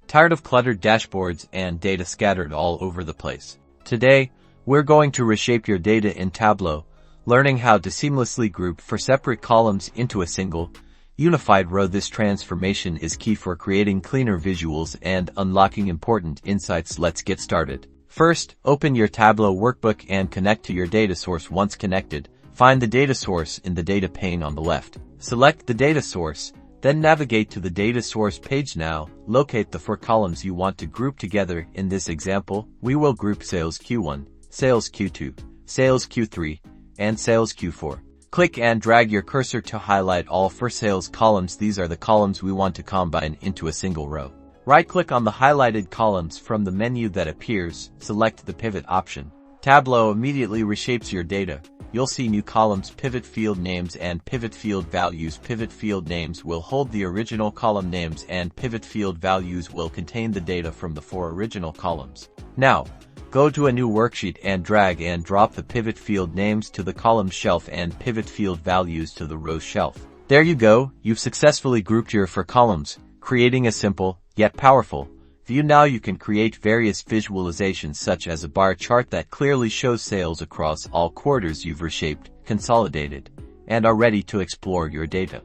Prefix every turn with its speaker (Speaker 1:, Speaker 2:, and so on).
Speaker 1: Tired of cluttered dashboards and data scattered all over the place? Today, we're going to reshape your data in Tableau, learning how to seamlessly group four separate columns into a single, unified row. This transformation is key for creating cleaner visuals and unlocking important insights. Let's get started. First, open your Tableau workbook and connect to your data source. Once connected, find the data source in the data pane on the left. Select the data source, then navigate to the data source page. Now, locate the four columns you want to group together. In this example, we will group Sales Q1, Sales Q2, Sales Q3, and Sales Q4. Click and drag your cursor to highlight all four sales columns. These are the columns we want to combine into a single row. Right-click on the highlighted columns from the menu that appears, select the pivot option. Tableau immediately reshapes your data. You'll see new columns, pivot field names and pivot field values. Pivot field names will hold the original column names and pivot field values will contain the data from the four original columns. Now, go to a new worksheet and drag and drop the pivot field names to the column shelf and pivot field values to the row shelf. There you go, you've successfully grouped your four columns, creating a simple, yet powerful view. Now you can create various visualizations such as a bar chart that clearly shows sales across all quarters. You've reshaped, consolidated, and are ready to explore your data.